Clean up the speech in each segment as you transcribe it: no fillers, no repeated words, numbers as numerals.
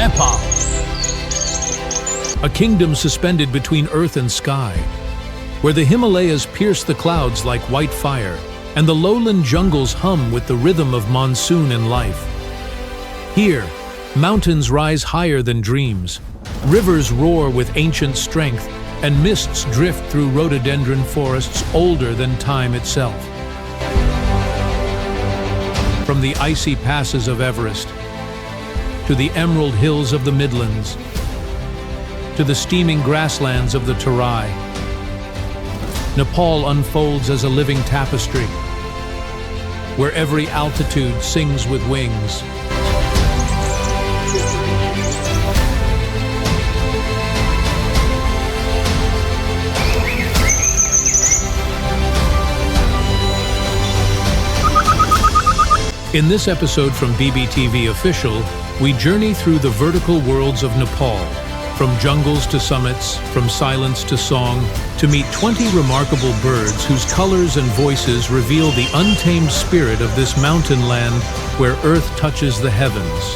Nepal, a kingdom suspended between earth and sky, where the Himalayas pierce the clouds like white fire, and the lowland jungles hum with the rhythm of monsoon and life. Here, mountains rise higher than dreams, rivers roar with ancient strength, and mists drift through rhododendron forests older than time itself. From the icy passes of Everest, to the emerald hills of the midlands, to the steaming grasslands of the Terai, Nepal unfolds as a living tapestry, where every altitude sings with wings. In this episode from BBTV Official, we journey through the vertical worlds of Nepal, from jungles to summits, from silence to song, to meet 20 remarkable birds whose colors and voices reveal the untamed spirit of this mountain land where Earth touches the heavens.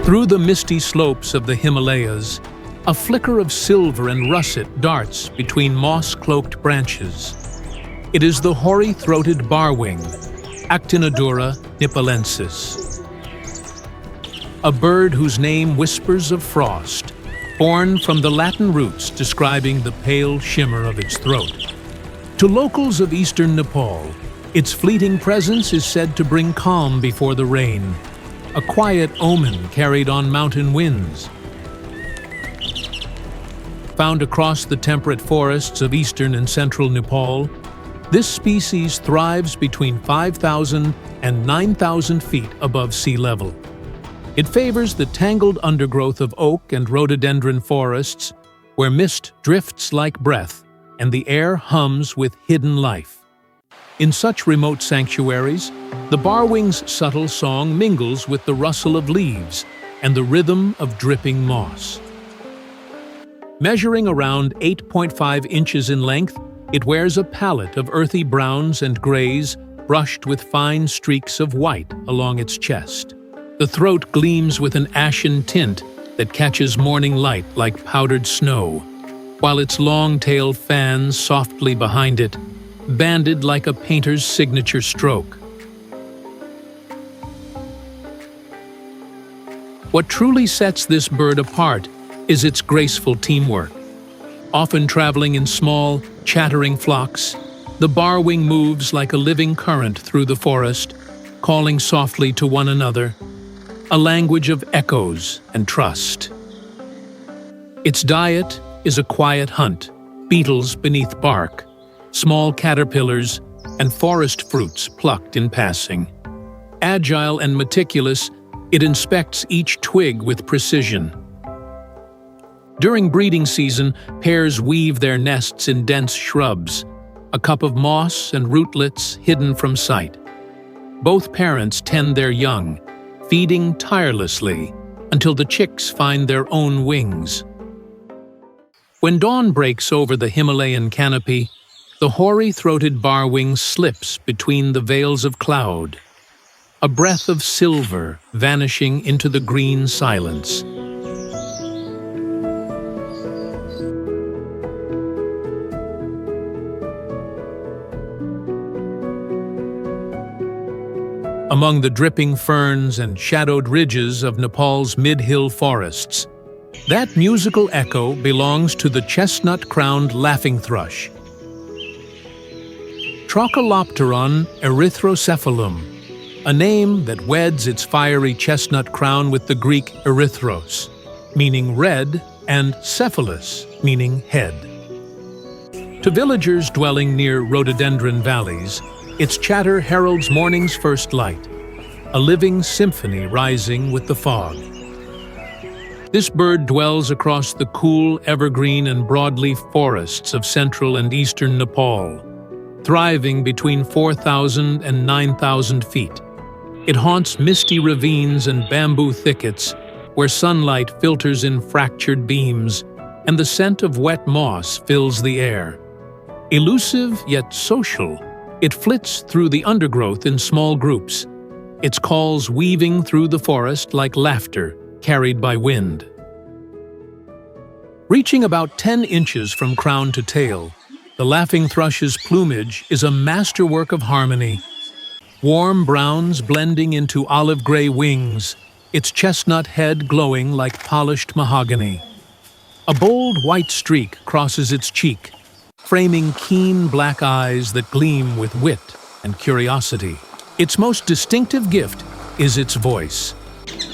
Through the misty slopes of the Himalayas, a flicker of silver and russet darts between moss-cloaked branches. It is the hoary-throated barwing, Actinidura nipalensis, a bird whose name whispers of frost, born from the Latin roots describing the pale shimmer of its throat. To locals of eastern Nepal, its fleeting presence is said to bring calm before the rain, a quiet omen carried on mountain winds. Found across the temperate forests of eastern and central Nepal, this species thrives between 5,000 and 9,000 feet above sea level. It favors the tangled undergrowth of oak and rhododendron forests, where mist drifts like breath and the air hums with hidden life. In such remote sanctuaries, the barwing's subtle song mingles with the rustle of leaves and the rhythm of dripping moss. Measuring around 8.5 inches in length, it wears a palette of earthy browns and grays brushed with fine streaks of white along its chest. The throat gleams with an ashen tint that catches morning light like powdered snow, while its long tail fans softly behind it, banded like a painter's signature stroke. What truly sets this bird apart is its graceful teamwork. Often traveling in small, chattering flocks, the barwing moves like a living current through the forest, calling softly to one another, a language of echoes and trust. Its diet is a quiet hunt, beetles beneath bark, small caterpillars, and forest fruits plucked in passing. Agile and meticulous, it inspects each twig with precision. During breeding season, pairs weave their nests in dense shrubs, a cup of moss and rootlets hidden from sight. Both parents tend their young, feeding tirelessly until the chicks find their own wings. When dawn breaks over the Himalayan canopy, the hoary-throated barwing slips between the veils of cloud, a breath of silver vanishing into the green silence. Among the dripping ferns and shadowed ridges of Nepal's mid-hill forests, that musical echo belongs to the chestnut-crowned laughing thrush, Trocholopteron erythrocephalum, a name that weds its fiery chestnut crown with the Greek erythros, meaning red, and cephalus, meaning head. To villagers dwelling near rhododendron valleys, its chatter heralds morning's first light, a living symphony rising with the fog. This bird dwells across the cool, evergreen, and broadleaf forests of central and eastern Nepal, thriving between 4,000 and 9,000 feet. It haunts misty ravines and bamboo thickets where sunlight filters in fractured beams and the scent of wet moss fills the air. Elusive yet social, it flits through the undergrowth in small groups, its calls weaving through the forest like laughter carried by wind. Reaching about 10 inches from crown to tail, the laughing thrush's plumage is a masterwork of harmony. Warm browns blending into olive gray wings, its chestnut head glowing like polished mahogany. A bold white streak crosses its cheek, framing keen black eyes that gleam with wit and curiosity. Its most distinctive gift is its voice.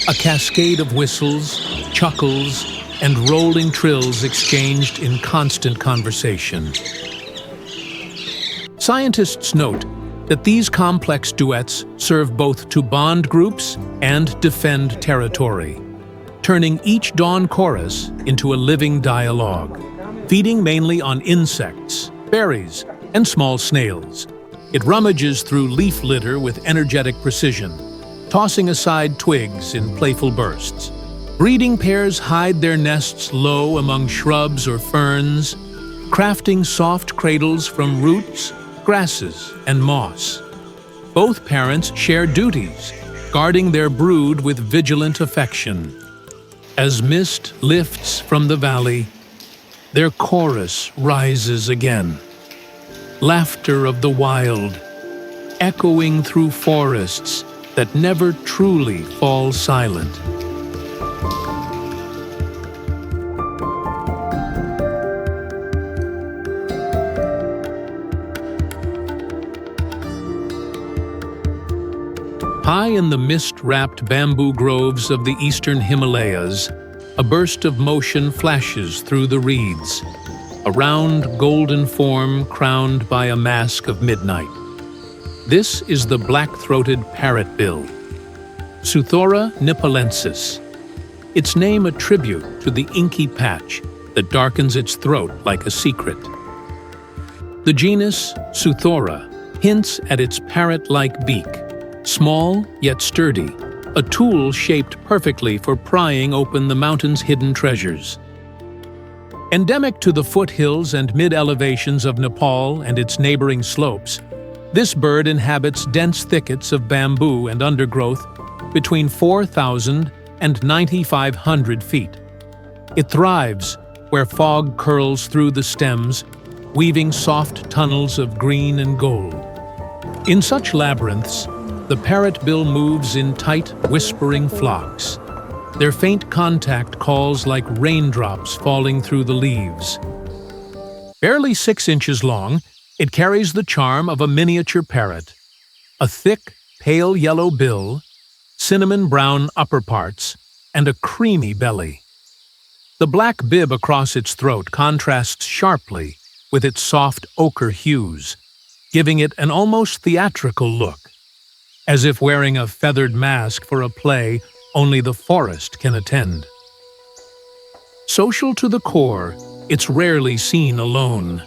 A cascade of whistles, chuckles, and rolling trills exchanged in constant conversation. Scientists note that these complex duets serve both to bond groups and defend territory, turning each dawn chorus into a living dialogue. Feeding mainly on insects, berries, and small snails, it rummages through leaf litter with energetic precision, tossing aside twigs in playful bursts. Breeding pairs hide their nests low among shrubs or ferns, crafting soft cradles from roots, grasses, and moss. Both parents share duties, guarding their brood with vigilant affection. As mist lifts from the valley, their chorus rises again. Laughter of the wild, echoing through forests that never truly fall silent. High in the mist-wrapped bamboo groves of the eastern Himalayas, a burst of motion flashes through the reeds, a round golden form crowned by a mask of midnight. This is the black-throated parrotbill, Pseuthora nipalensis, its name a tribute to the inky patch that darkens its throat like a secret. The genus Pseuthora hints at its parrot-like beak, small yet sturdy, a tool shaped perfectly for prying open the mountain's hidden treasures. Endemic to the foothills and mid-elevations of Nepal and its neighboring slopes, this bird inhabits dense thickets of bamboo and undergrowth between 4,000 and 9,500 feet. It thrives where fog curls through the stems, weaving soft tunnels of green and gold. In such labyrinths, the parrotbill moves in tight, whispering flocks. Their faint contact calls like raindrops falling through the leaves. Barely 6 inches long, it carries the charm of a miniature parrot. A thick, pale yellow bill, cinnamon brown upperparts, and a creamy belly. The black bib across its throat contrasts sharply with its soft ochre hues, giving it an almost theatrical look, as if wearing a feathered mask for a play only the forest can attend. Social to the core, it's rarely seen alone.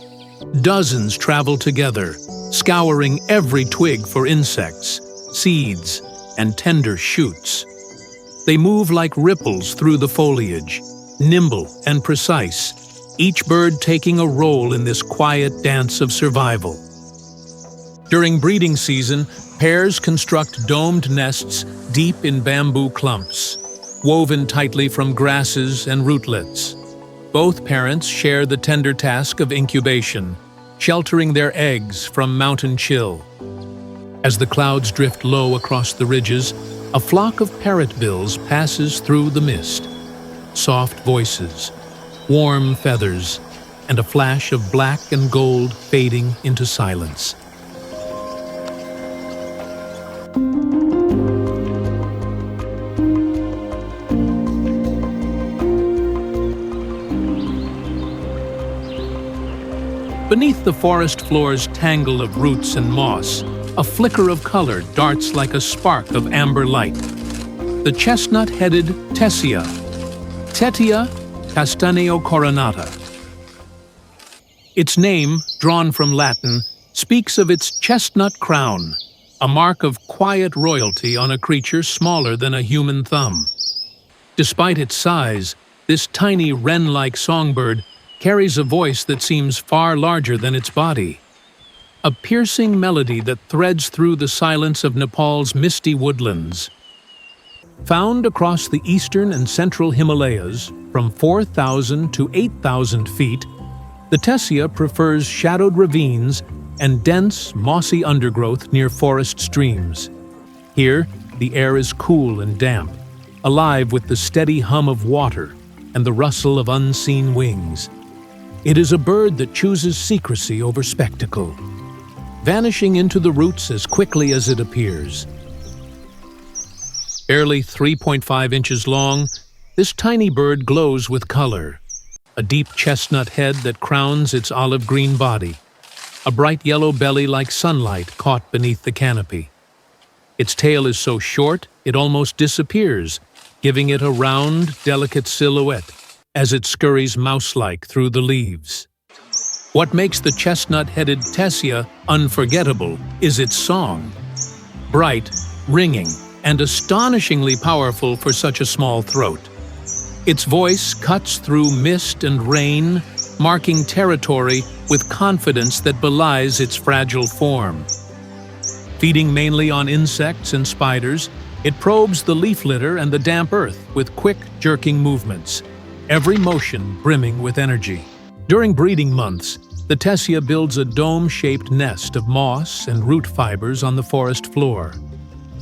Dozens travel together, scouring every twig for insects, seeds, and tender shoots. They move like ripples through the foliage, nimble and precise, each bird taking a role in this quiet dance of survival. During breeding season, pairs construct domed nests deep in bamboo clumps, woven tightly from grasses and rootlets. Both parents share the tender task of incubation, sheltering their eggs from mountain chill. As the clouds drift low across the ridges, a flock of parrotbills passes through the mist. Soft voices, warm feathers, and a flash of black and gold fading into silence. Beneath the forest floor's tangle of roots and moss, a flicker of color darts like a spark of amber light. The chestnut-headed tessia, Tetia castaneo coronata. Its name, drawn from Latin, speaks of its chestnut crown, a mark of quiet royalty on a creature smaller than a human thumb. Despite its size, this tiny wren-like songbird carries a voice that seems far larger than its body. A piercing melody that threads through the silence of Nepal's misty woodlands. Found across the eastern and central Himalayas, from 4,000 to 8,000 feet, the tessia prefers shadowed ravines and dense, mossy undergrowth near forest streams. Here, the air is cool and damp, alive with the steady hum of water and the rustle of unseen wings. It is a bird that chooses secrecy over spectacle, vanishing into the roots as quickly as it appears. Barely 3.5 inches long, this tiny bird glows with color. A deep chestnut head that crowns its olive-green body. A bright yellow belly like sunlight caught beneath the canopy. Its tail is so short, it almost disappears, giving it a round, delicate silhouette as it scurries mouse-like through the leaves. What makes the chestnut-headed tessia unforgettable is its song. Bright, ringing, and astonishingly powerful for such a small throat. Its voice cuts through mist and rain, marking territory with confidence that belies its fragile form. Feeding mainly on insects and spiders, it probes the leaf litter and the damp earth with quick, jerking movements, every motion brimming with energy. During breeding months, the tessia builds a dome-shaped nest of moss and root fibers on the forest floor.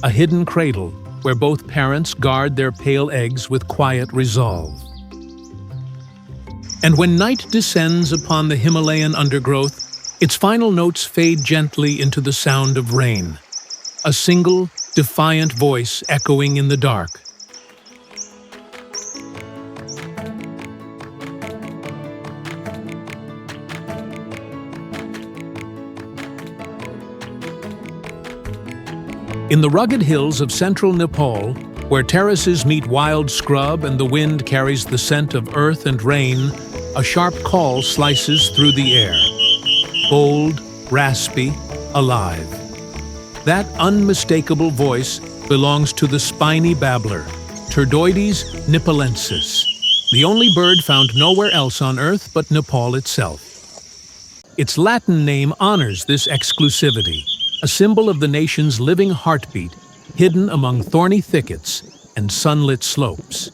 A hidden cradle where both parents guard their pale eggs with quiet resolve. And when night descends upon the Himalayan undergrowth, its final notes fade gently into the sound of rain. A single, defiant voice echoing in the dark. In the rugged hills of central Nepal, where terraces meet wild scrub and the wind carries the scent of earth and rain, a sharp call slices through the air. Bold, raspy, alive. That unmistakable voice belongs to the Spiny Babbler, Turdoides nipalensis, the only bird found nowhere else on Earth but Nepal itself. Its Latin name honors this exclusivity, a symbol of the nation's living heartbeat, hidden among thorny thickets and sunlit slopes.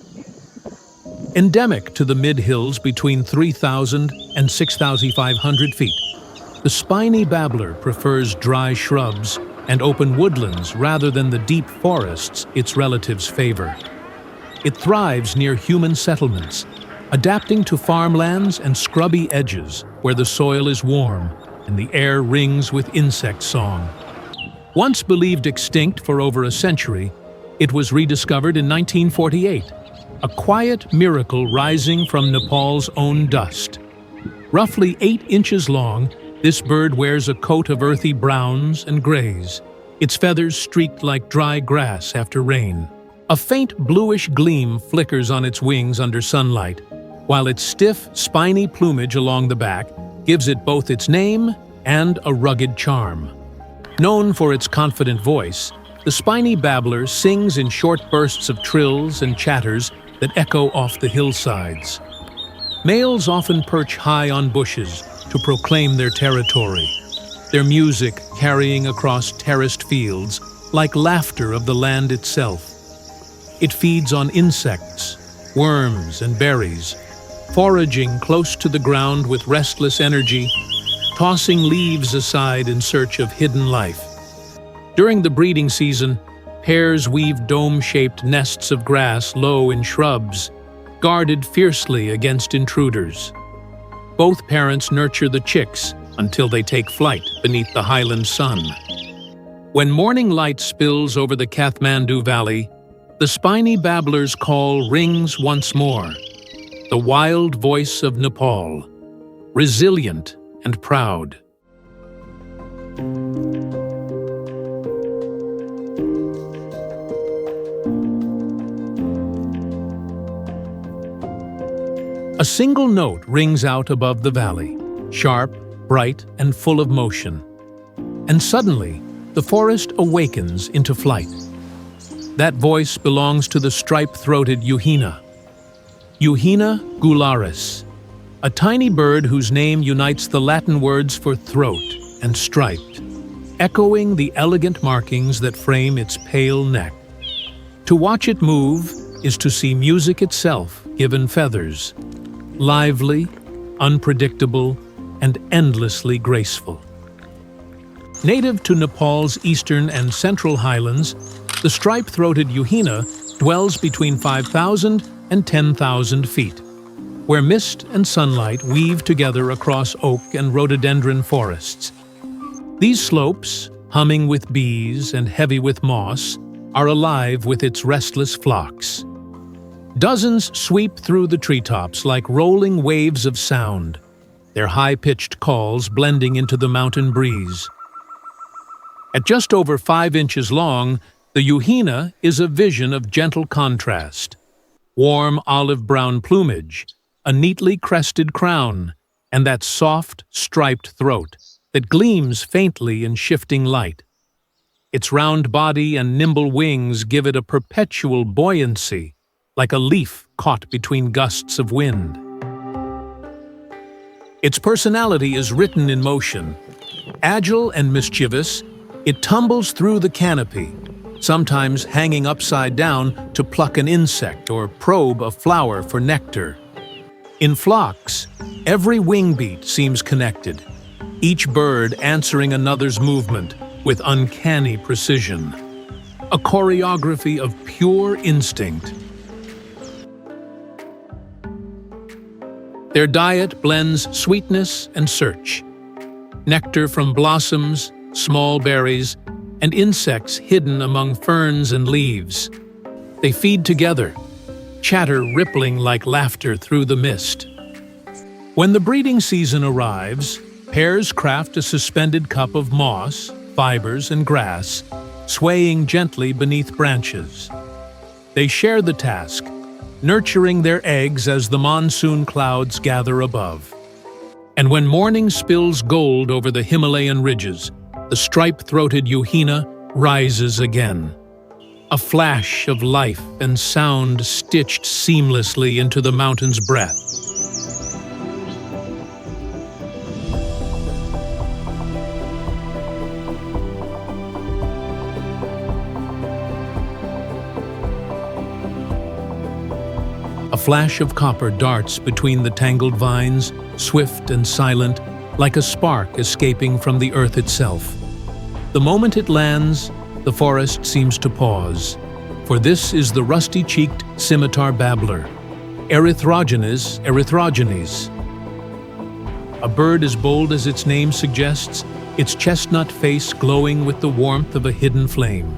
Endemic to the mid-hills between 3,000 and 6,500 feet, the Spiny Babbler prefers dry shrubs and open woodlands rather than the deep forests its relatives favor. It thrives near human settlements, adapting to farmlands and scrubby edges where the soil is warm and the air rings with insect song. Once believed extinct for over a century, it was rediscovered in 1948, a quiet miracle rising from Nepal's own dust. Roughly 8 inches long, this bird wears a coat of earthy browns and grays, its feathers streaked like dry grass after rain. A faint bluish gleam flickers on its wings under sunlight, while its stiff, spiny plumage along the back gives it both its name and a rugged charm. Known for its confident voice, the Spiny Babbler sings in short bursts of trills and chatters that echo off the hillsides. Males often perch high on bushes to proclaim their territory, their music carrying across terraced fields like laughter of the land itself. It feeds on insects, worms, and berries, foraging close to the ground with restless energy, tossing leaves aside in search of hidden life. During the breeding season, pairs weave dome-shaped nests of grass low in shrubs, guarded fiercely against intruders. Both parents nurture the chicks until they take flight beneath the highland sun. When morning light spills over the Kathmandu Valley, the Spiny Babbler's call rings once more, the wild voice of Nepal, resilient and proud. A single note rings out above the valley, sharp, bright, and full of motion. And suddenly, the forest awakens into flight. That voice belongs to the stripe-throated yuhina, Yuhina gularis, a tiny bird whose name unites the Latin words for throat and striped, echoing the elegant markings that frame its pale neck. To watch it move is to see music itself given feathers, lively, unpredictable, and endlessly graceful. Native to Nepal's eastern and central highlands, the stripe-throated yuhina dwells between 5,000 and 10,000 feet, where mist and sunlight weave together across oak and rhododendron forests. These slopes, humming with bees and heavy with moss, are alive with its restless flocks. Dozens sweep through the treetops like rolling waves of sound, their high-pitched calls blending into the mountain breeze. At just over 5 inches long, the yuhina is a vision of gentle contrast. Warm olive-brown plumage, a neatly crested crown, and that soft, striped throat that gleams faintly in shifting light. Its round body and nimble wings give it a perpetual buoyancy, like a leaf caught between gusts of wind. Its personality is written in motion. Agile and mischievous, it tumbles through the canopy, sometimes hanging upside down to pluck an insect or probe a flower for nectar. In flocks, every wing beat seems connected, each bird answering another's movement with uncanny precision. A choreography of pure instinct. Their diet blends sweetness and search. Nectar from blossoms, small berries, and insects hidden among ferns and leaves. They feed together, chatter rippling like laughter through the mist. When the breeding season arrives, pairs craft a suspended cup of moss, fibers, and grass, swaying gently beneath branches. They share the task, nurturing their eggs as the monsoon clouds gather above. And when morning spills gold over the Himalayan ridges, the stripe-throated yuhina rises again. A flash of life and sound stitched seamlessly into the mountain's breath. A flash of copper darts between the tangled vines, swift and silent, like a spark escaping from the earth itself. The moment it lands, the forest seems to pause, for this is the rusty-cheeked scimitar babbler, Erythrogenes erythrogenes. A bird as bold as its name suggests, its chestnut face glowing with the warmth of a hidden flame.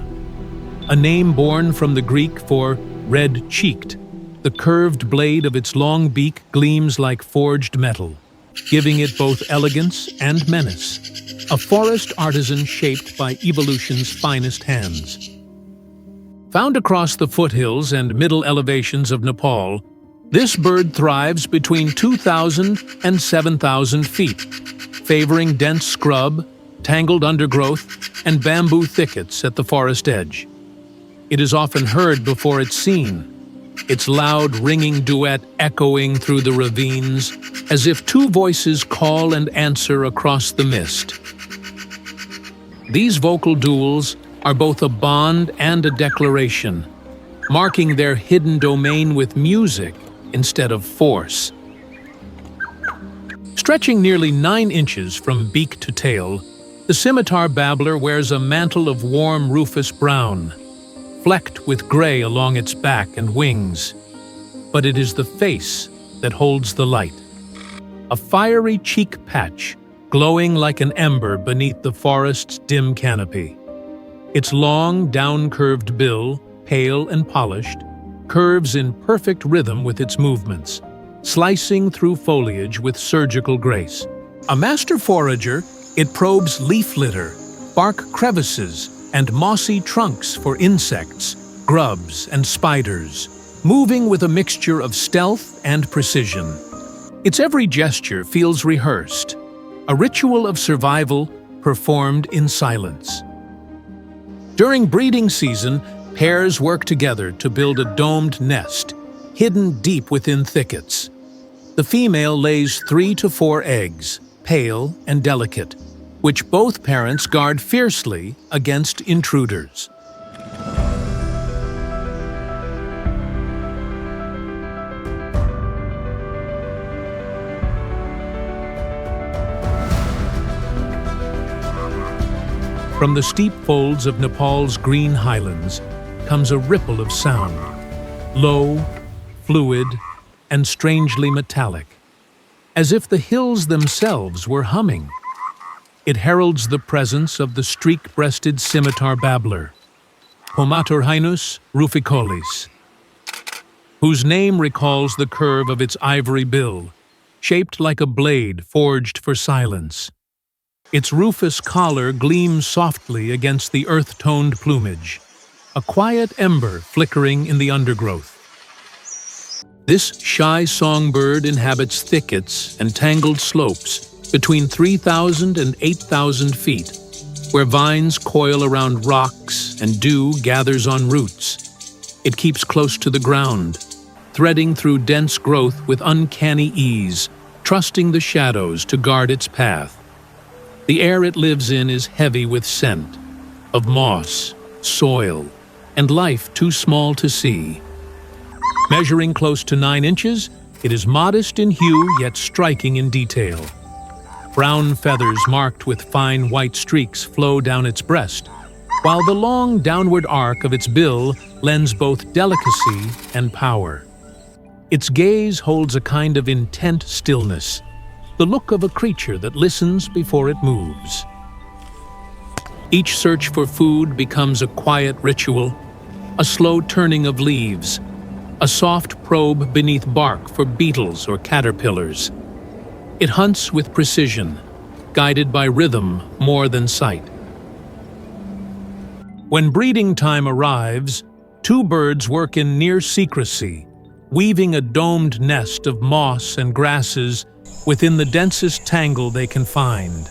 A name born from the Greek for red-cheeked, the curved blade of its long beak gleams like forged metal, giving it both elegance and menace. A forest artisan shaped by evolution's finest hands. Found across the foothills and middle elevations of Nepal, this bird thrives between 2,000 and 7,000 feet, favoring dense scrub, tangled undergrowth, and bamboo thickets at the forest edge. It is often heard before it's seen, its loud, ringing duet echoing through the ravines, as if two voices call and answer across the mist. These vocal duels are both a bond and a declaration, marking their hidden domain with music instead of force. Stretching nearly 9 inches from beak to tail, the scimitar babbler wears a mantle of warm rufous brown, flecked with gray along its back and wings. But it is the face that holds the light. A fiery cheek patch, glowing like an ember beneath the forest's dim canopy. Its long, down-curved bill, pale and polished, curves in perfect rhythm with its movements, slicing through foliage with surgical grace. A master forager, it probes leaf litter, bark crevices, and mossy trunks for insects, grubs, and spiders, moving with a mixture of stealth and precision. Its every gesture feels rehearsed, a ritual of survival performed in silence. During breeding season, pairs work together to build a domed nest, hidden deep within thickets. The female lays 3 to 4 eggs, pale and delicate, which both parents guard fiercely against intruders. From the steep folds of Nepal's green highlands comes a ripple of sound, low, fluid, and strangely metallic, as if the hills themselves were humming. It heralds the presence of the streak-breasted scimitar babbler, Homatorhinus ruficolis, whose name recalls the curve of its ivory bill, shaped like a blade forged for silence. Its rufous collar gleams softly against the earth-toned plumage, a quiet ember flickering in the undergrowth. This shy songbird inhabits thickets and tangled slopes between 3,000 and 8,000 feet, where vines coil around rocks and dew gathers on roots. It keeps close to the ground, threading through dense growth with uncanny ease, trusting the shadows to guard its path. The air it lives in is heavy with scent, of moss, soil, and life too small to see. Measuring close to 9 inches, it is modest in hue yet striking in detail. Brown feathers marked with fine white streaks flow down its breast, while the long downward arc of its bill lends both delicacy and power. Its gaze holds a kind of intent stillness, the look of a creature that listens before it moves. Each search for food becomes a quiet ritual, a slow turning of leaves, a soft probe beneath bark for beetles or caterpillars. It hunts with precision, guided by rhythm more than sight. When breeding time arrives, 2 birds work in near secrecy, weaving a domed nest of moss and grasses within the densest tangle they can find.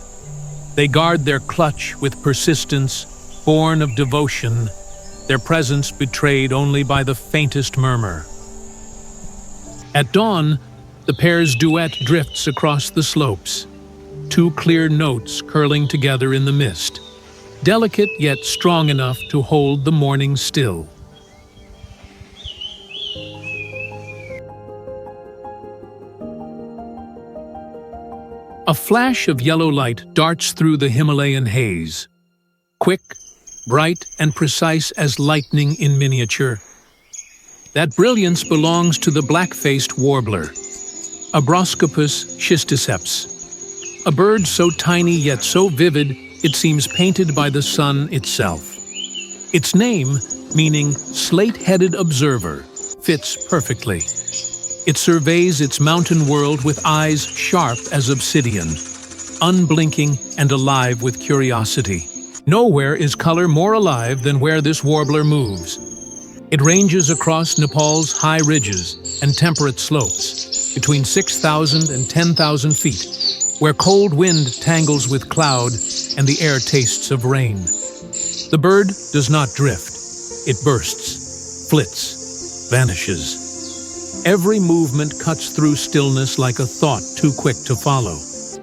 They guard their clutch with persistence, born of devotion, their presence betrayed only by the faintest murmur. At dawn, the pair's duet drifts across the slopes, 2 clear notes curling together in the mist, delicate yet strong enough to hold the morning still. A flash of yellow light darts through the Himalayan haze, quick, bright, and precise as lightning in miniature. That brilliance belongs to the black-faced warbler, Abroscopus schisticeps, a bird so tiny yet so vivid it seems painted by the sun itself. Its name, meaning slate-headed observer, fits perfectly. It surveys its mountain world with eyes sharp as obsidian, unblinking and alive with curiosity. Nowhere is color more alive than where this warbler moves. It ranges across Nepal's high ridges and temperate slopes, between 6,000 and 10,000 feet, where cold wind tangles with cloud and the air tastes of rain. The bird does not drift. It bursts, flits, vanishes. Every movement cuts through stillness like a thought too quick to follow.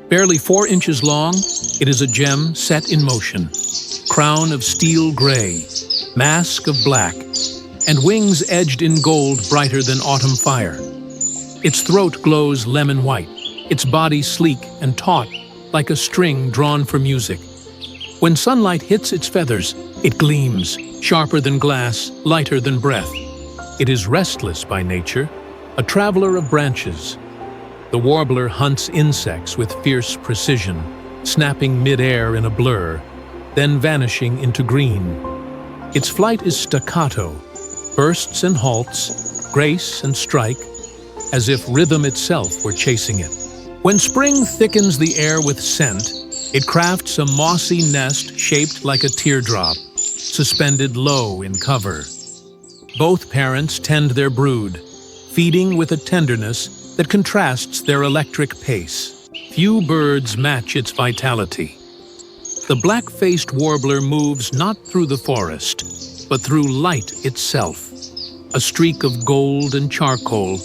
Barely 4 inches long, it is a gem set in motion. Crown of steel gray, mask of black, and wings edged in gold brighter than autumn fire. Its throat glows lemon white, its body sleek and taut like a string drawn for music. When sunlight hits its feathers, it gleams, sharper than glass, lighter than breath. It is restless by nature, a traveler of branches. The warbler hunts insects with fierce precision, snapping mid-air in a blur, then vanishing into green. Its flight is staccato, bursts and halts, grace and strike, as if rhythm itself were chasing it. When spring thickens the air with scent, it crafts a mossy nest shaped like a teardrop, suspended low in cover. Both parents tend their brood, feeding with a tenderness that contrasts their electric pace. Few birds match its vitality. The black-faced warbler moves not through the forest, but through light itself, a streak of gold and charcoal,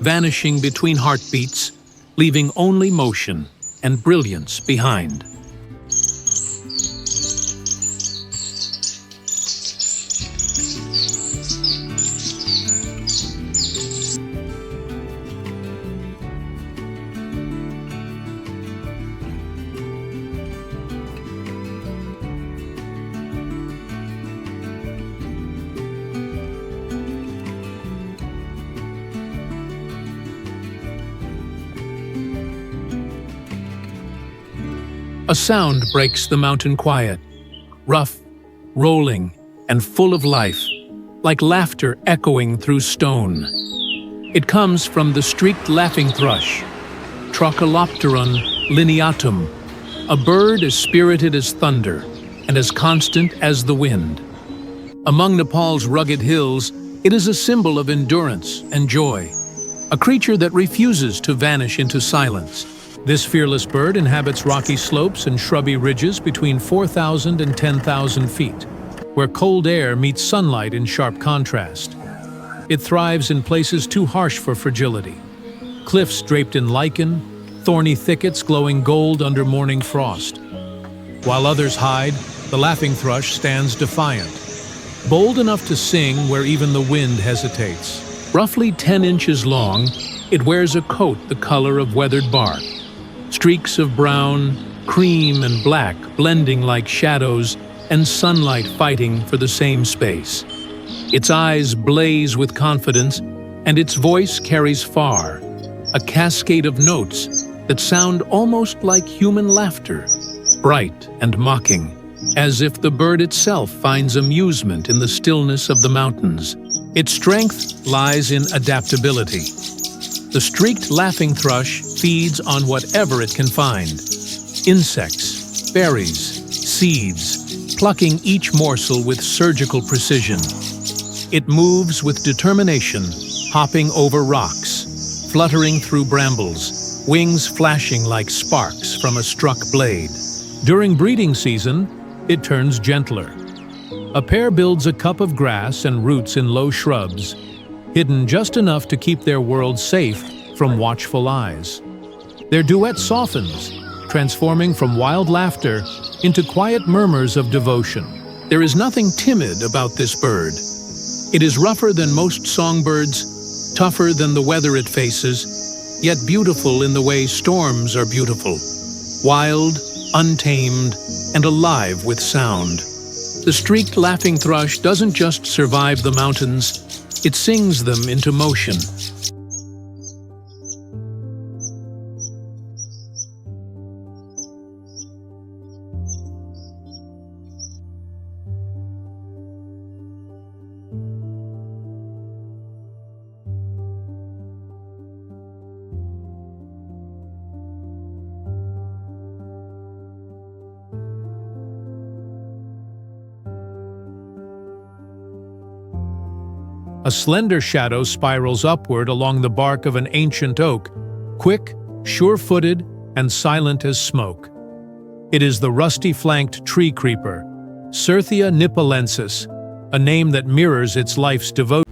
vanishing between heartbeats, leaving only motion and brilliance behind. A sound breaks the mountain quiet, rough, rolling, and full of life, like laughter echoing through stone. It comes from the streaked laughing thrush, Tracholopteron lineatum, a bird as spirited as thunder and as constant as the wind. Among Nepal's rugged hills, it is a symbol of endurance and joy, a creature that refuses to vanish into silence. This fearless bird inhabits rocky slopes and shrubby ridges between 4,000 and 10,000 feet, where cold air meets sunlight in sharp contrast. It thrives in places too harsh for fragility, cliffs draped in lichen, thorny thickets glowing gold under morning frost. While others hide, the laughing thrush stands defiant, bold enough to sing where even the wind hesitates. Roughly 10 inches long, it wears a coat the color of weathered bark. Streaks of brown, cream, and black blending like shadows and sunlight fighting for the same space. Its eyes blaze with confidence, and its voice carries far, a cascade of notes that sound almost like human laughter, bright and mocking, as if the bird itself finds amusement in the stillness of the mountains. Its strength lies in adaptability. The streaked laughing thrush feeds on whatever it can find: insects, berries, seeds, plucking each morsel with surgical precision. It moves with determination, hopping over rocks, fluttering through brambles, wings flashing like sparks from a struck blade. During breeding season, it turns gentler. A pair builds a cup of grass and roots in low shrubs, hidden just enough to keep their world safe from watchful eyes. Their duet softens, transforming from wild laughter into quiet murmurs of devotion. There is nothing timid about this bird. It is rougher than most songbirds, tougher than the weather it faces, yet beautiful in the way storms are beautiful. Wild, untamed, and alive with sound. The streaked laughing thrush doesn't just survive the mountains, it sings them into motion. A slender shadow spirals upward along the bark of an ancient oak, quick, sure-footed, and silent as smoke. It is the rusty-flanked tree creeper, Certhia nipalensis, a name that mirrors its life's devotion.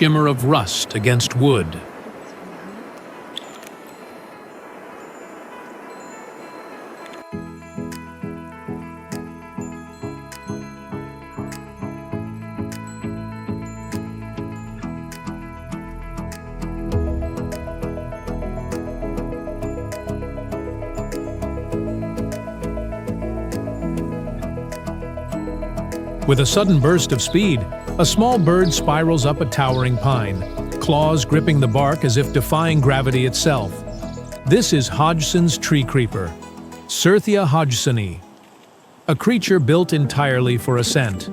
shimmer of rust against wood. With a sudden burst of speed, a small bird spirals up a towering pine, claws gripping the bark as if defying gravity itself. This is Hodgson's tree creeper, Cirthia hodgsoni, a creature built entirely for ascent.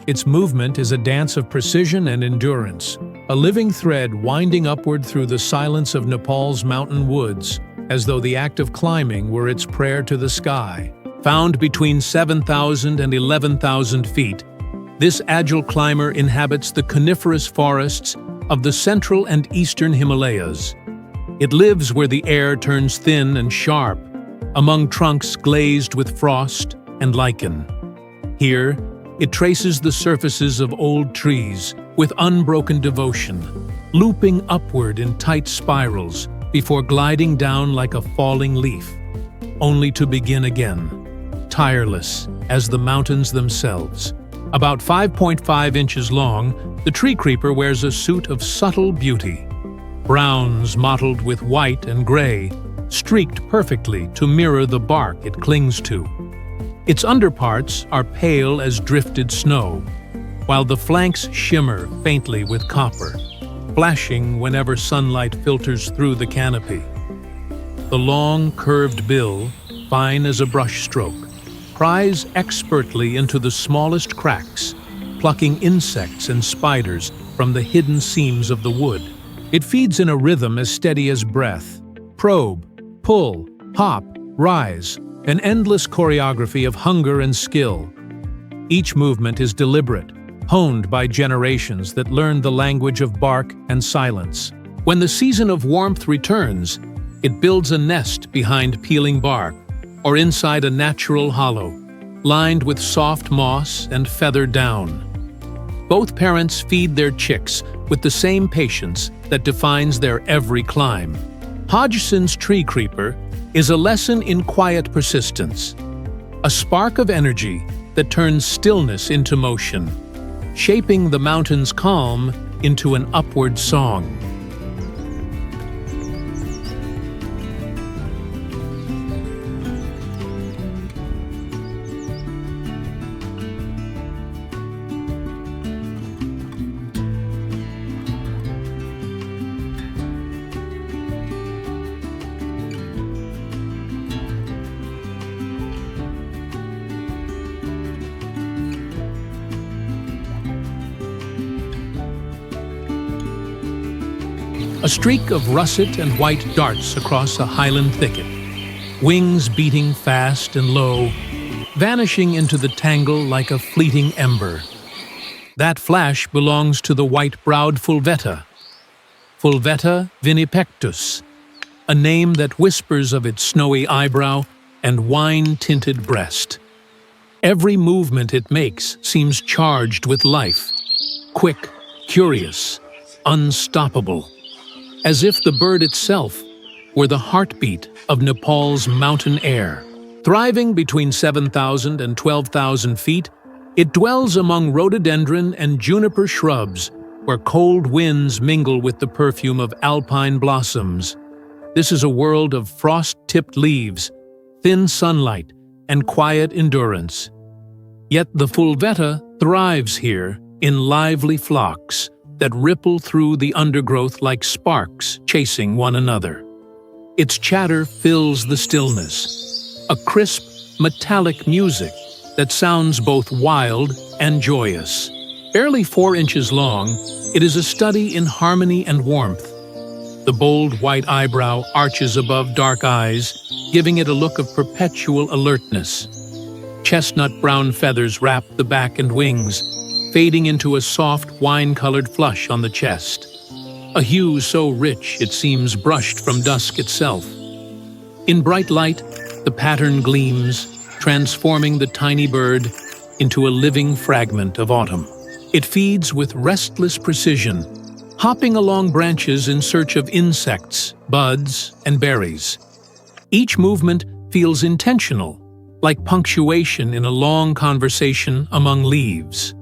Its movement is a dance of precision and endurance, a living thread winding upward through the silence of Nepal's mountain woods, as though the act of climbing were its prayer to the sky. Found between 7,000 and 11,000 feet, this agile climber inhabits the coniferous forests of the central and eastern Himalayas. It lives where the air turns thin and sharp, among trunks glazed with frost and lichen. Here, it traces the surfaces of old trees with unbroken devotion, looping upward in tight spirals before gliding down like a falling leaf, only to begin again, tireless as the mountains themselves. About 5.5 inches long, the tree creeper wears a suit of subtle beauty. Browns mottled with white and gray, streaked perfectly to mirror the bark it clings to. Its underparts are pale as drifted snow, while the flanks shimmer faintly with copper, flashing whenever sunlight filters through the canopy. The long, curved bill, fine as a brushstroke, pries expertly into the smallest cracks, plucking insects and spiders from the hidden seams of the wood. It feeds in a rhythm as steady as breath. Probe, pull, hop, rise, an endless choreography of hunger and skill. Each movement is deliberate, honed by generations that learned the language of bark and silence. When the season of warmth returns, it builds a nest behind peeling bark, or inside a natural hollow, lined with soft moss and feathered down. Both parents feed their chicks with the same patience that defines their every climb. Hodgson's tree creeper is a lesson in quiet persistence, a spark of energy that turns stillness into motion, shaping the mountain's calm into an upward song. A streak of russet and white darts across a highland thicket, wings beating fast and low, vanishing into the tangle like a fleeting ember. That flash belongs to the white-browed fulveta, Fulveta vinipectus, a name that whispers of its snowy eyebrow and wine-tinted breast. Every movement it makes seems charged with life, quick, curious, unstoppable, as if the bird itself were the heartbeat of Nepal's mountain air. Thriving between 7,000 and 12,000 feet, it dwells among rhododendron and juniper shrubs where cold winds mingle with the perfume of alpine blossoms. This is a world of frost-tipped leaves, thin sunlight, and quiet endurance. Yet the fulveta thrives here in lively flocks that ripple through the undergrowth like sparks chasing one another. Its chatter fills the stillness, a crisp, metallic music that sounds both wild and joyous. Barely 4 inches long, it is a study in harmony and warmth. The bold white eyebrow arches above dark eyes, giving it a look of perpetual alertness. Chestnut brown feathers wrap the back and wings, fading into a soft wine-colored flush on the chest, a hue so rich it seems brushed from dusk itself. In bright light, the pattern gleams, transforming the tiny bird into a living fragment of autumn. It feeds with restless precision, hopping along branches in search of insects, buds, and berries. Each movement feels intentional, like punctuation in a long conversation among leaves.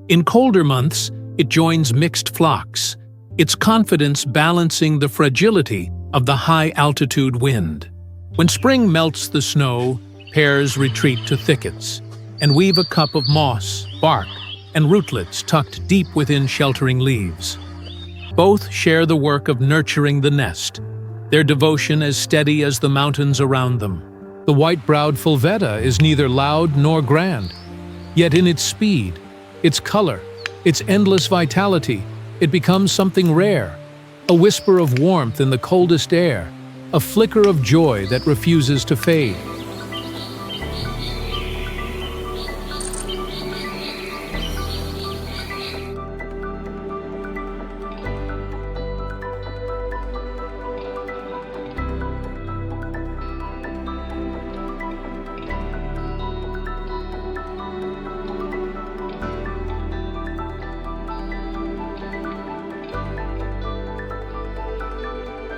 In colder months, it joins mixed flocks, its confidence balancing the fragility of the high-altitude wind. When spring melts the snow, pairs retreat to thickets and weave a cup of moss, bark, and rootlets tucked deep within sheltering leaves. Both share the work of nurturing the nest, their devotion as steady as the mountains around them. The white-browed fulveta is neither loud nor grand, yet in its speed, its color, its endless vitality, it becomes something rare, a whisper of warmth in the coldest air, a flicker of joy that refuses to fade.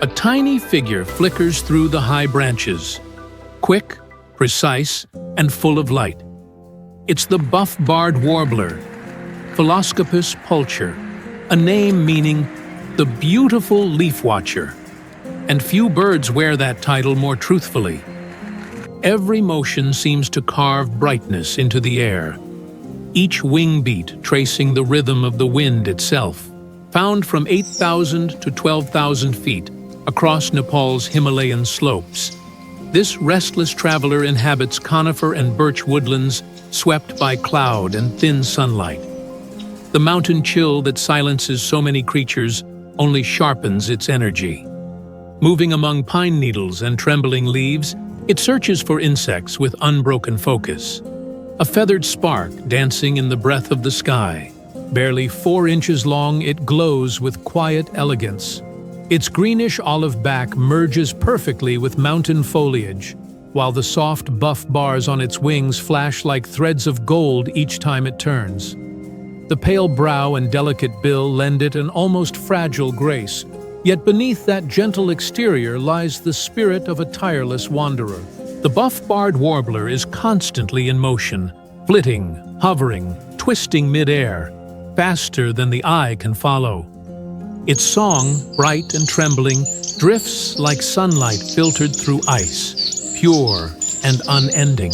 A tiny figure flickers through the high branches, quick, precise, and full of light. It's the Buffbard warbler, Philoscopus pulcher, a name meaning the beautiful leaf watcher. And few birds wear that title more truthfully. Every motion seems to carve brightness into the air, each wing beat tracing the rhythm of the wind itself. Found from 8,000 to 12,000 feet, across Nepal's Himalayan slopes, this restless traveler inhabits conifer and birch woodlands swept by cloud and thin sunlight. The mountain chill that silences so many creatures only sharpens its energy. Moving among pine needles and trembling leaves, it searches for insects with unbroken focus. A feathered spark dancing in the breath of the sky. Barely 4 inches long, it glows with quiet elegance. Its greenish olive back merges perfectly with mountain foliage, while the soft buff bars on its wings flash like threads of gold each time it turns. The pale brow and delicate bill lend it an almost fragile grace, yet beneath that gentle exterior lies the spirit of a tireless wanderer. The Buffbard warbler is constantly in motion, flitting, hovering, twisting mid-air, faster than the eye can follow. Its song, bright and trembling, drifts like sunlight filtered through ice, pure and unending.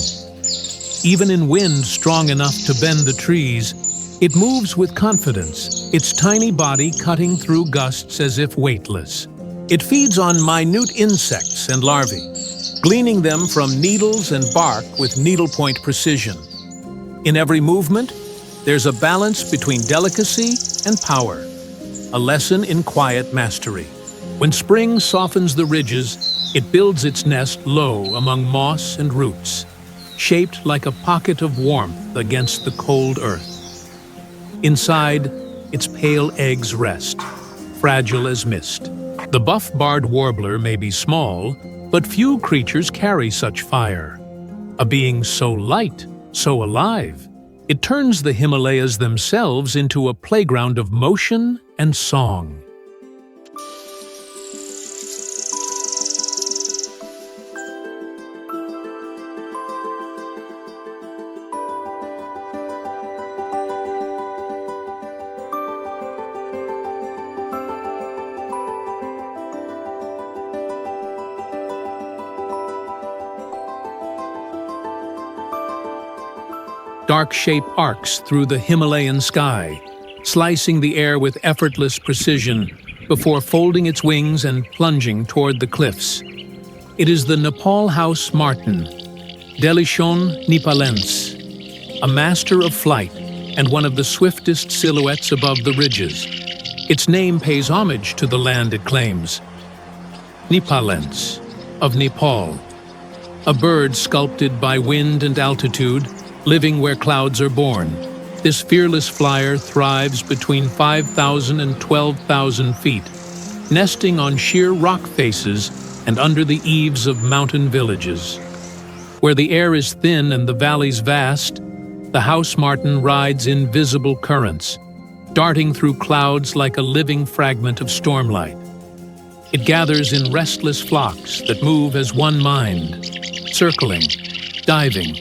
Even in wind strong enough to bend the trees, it moves with confidence, its tiny body cutting through gusts as if weightless. It feeds on minute insects and larvae, gleaning them from needles and bark with needlepoint precision. In every movement, there's a balance between delicacy and power. A lesson in quiet mastery. When spring softens the ridges, it builds its nest low among moss and roots, shaped like a pocket of warmth against the cold earth. Inside, its pale eggs rest, fragile as mist. The Buffbard warbler may be small, but few creatures carry such fire. A being so light, so alive, it turns the Himalayas themselves into a playground of motion and song. Dark shape arcs through the Himalayan sky, slicing the air with effortless precision before folding its wings and plunging toward the cliffs. It is the Nepal House-Martin, Delichon nipalense, a master of flight and one of the swiftest silhouettes above the ridges. Its name pays homage to the land it claims. Nipalense, of Nepal, a bird sculpted by wind and altitude, living where clouds are born. This fearless flyer thrives between 5,000 and 12,000 feet, nesting on sheer rock faces and under the eaves of mountain villages. Where the air is thin and the valleys vast, the House-Martin rides invisible currents, darting through clouds like a living fragment of stormlight. It gathers in restless flocks that move as one mind, circling, diving,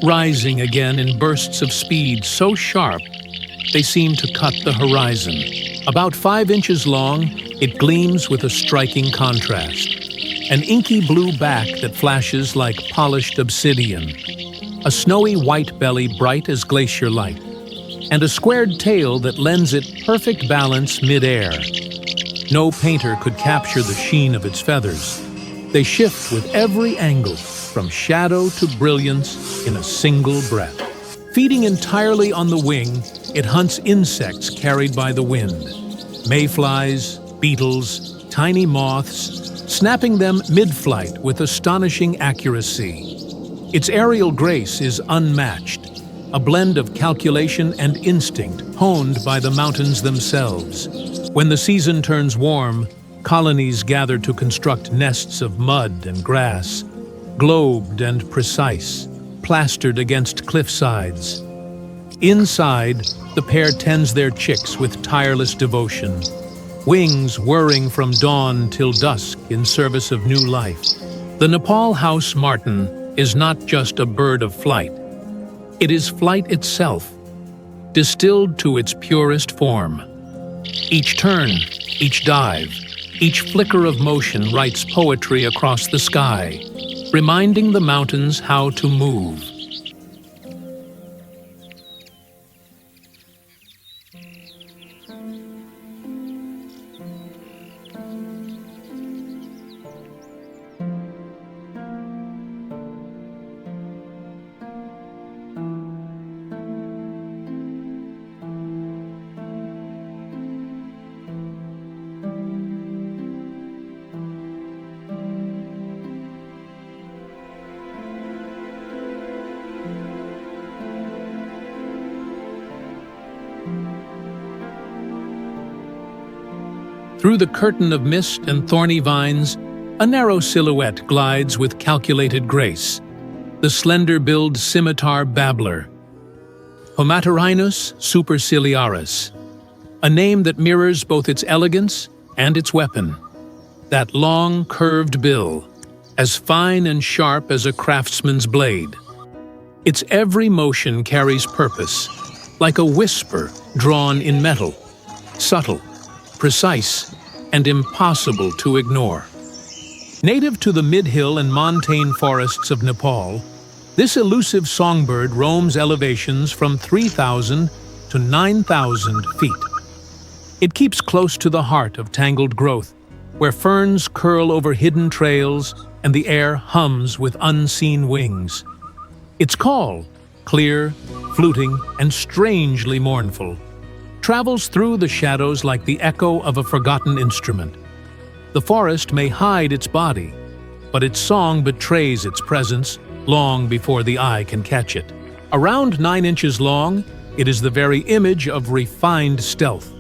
rising again in bursts of speed so sharp they seem to cut the horizon. About 5 inches long, it gleams with a striking contrast. An inky blue back that flashes like polished obsidian, a snowy white belly bright as glacier light, and a squared tail that lends it perfect balance mid-air. No painter could capture the sheen of its feathers. They shift with every angle, from shadow to brilliance in a single breath. Feeding entirely on the wing, it hunts insects carried by the wind. Mayflies, beetles, tiny moths, snapping them mid-flight with astonishing accuracy. Its aerial grace is unmatched, a blend of calculation and instinct honed by the mountains themselves. When the season turns warm, colonies gather to construct nests of mud and grass, globed and precise, plastered against cliff sides. Inside, the pair tends their chicks with tireless devotion, wings whirring from dawn till dusk in service of new life. The Nepal House-Martin is not just a bird of flight. It is flight itself, distilled to its purest form. Each turn, each dive, each flicker of motion writes poetry across the sky, reminding the mountains how to move. Through the curtain of mist and thorny vines, a narrow silhouette glides with calculated grace, the slender-billed scimitar babbler, Homatorhinus superciliaris, a name that mirrors both its elegance and its weapon. That long, curved bill, as fine and sharp as a craftsman's blade. Its every motion carries purpose, like a whisper drawn in metal, subtle, precise, and impossible to ignore. Native to the mid-hill and montane forests of Nepal, this elusive songbird roams elevations from 3,000 to 9,000 feet. It keeps close to the heart of tangled growth, where ferns curl over hidden trails and the air hums with unseen wings. Its call, clear, fluting, and strangely mournful, travels through the shadows like the echo of a forgotten instrument. The forest may hide its body, but its song betrays its presence long before the eye can catch it. Around 9 inches long, it is the very image of refined stealth.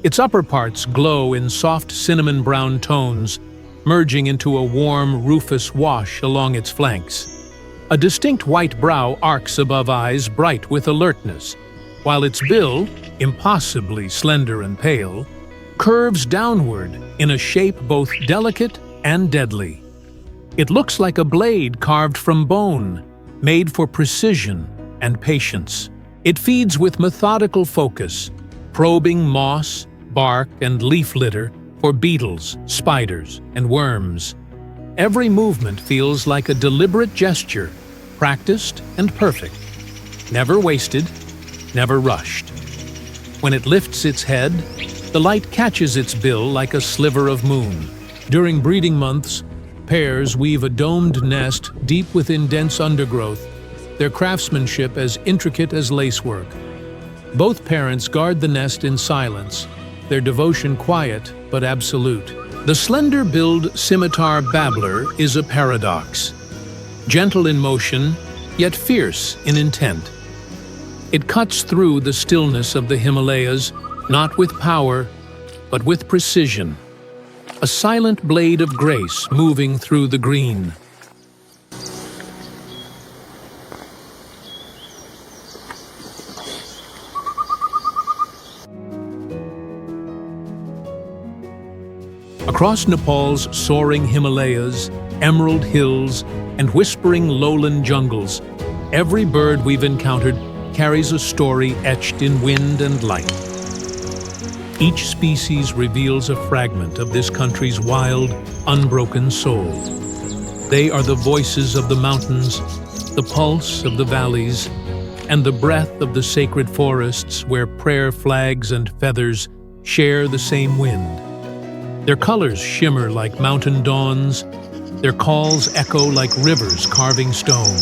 Its upper parts glow in soft cinnamon-brown tones, merging into a warm, rufous wash along its flanks. A distinct white brow arcs above eyes bright with alertness, while its bill, impossibly slender and pale, curves downward in a shape both delicate and deadly. It looks like a blade carved from bone, made for precision and patience. It feeds with methodical focus, probing moss, bark, and leaf litter for beetles, spiders, and worms. Every movement feels like a deliberate gesture, practiced and perfect, never wasted, never rushed. When it lifts its head, the light catches its bill like a sliver of moon. During breeding months, pairs weave a domed nest deep within dense undergrowth, their craftsmanship as intricate as lacework. Both parents guard the nest in silence, their devotion quiet but absolute. The slender-billed scimitar babbler is a paradox. Gentle in motion, yet fierce in intent. It cuts through the stillness of the Himalayas, not with power, but with precision. A silent blade of grace moving through the green. Across Nepal's soaring Himalayas, emerald hills, and whispering lowland jungles, every bird we've encountered carries a story etched in wind and light. Each species reveals a fragment of this country's wild, unbroken soul. They are the voices of the mountains, the pulse of the valleys, and the breath of the sacred forests where prayer flags and feathers share the same wind. Their colors shimmer like mountain dawns, their calls echo like rivers carving stone.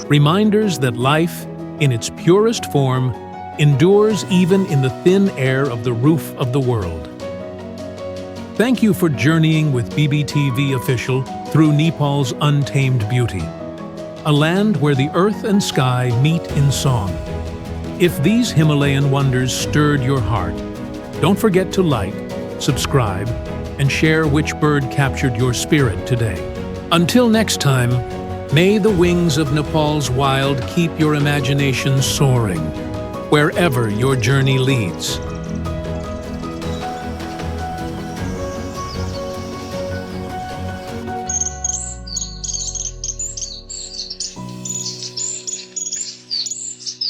Reminders that life, in its purest form, endures even in the thin air of the roof of the world. Thank you for journeying with BBTV Official through Nepal's untamed beauty, a land where the earth and sky meet in song. If these Himalayan wonders stirred your heart, don't forget to like, subscribe, and share which bird captured your spirit today. Until next time, may the wings of Nepal's wild keep your imagination soaring, wherever your journey leads.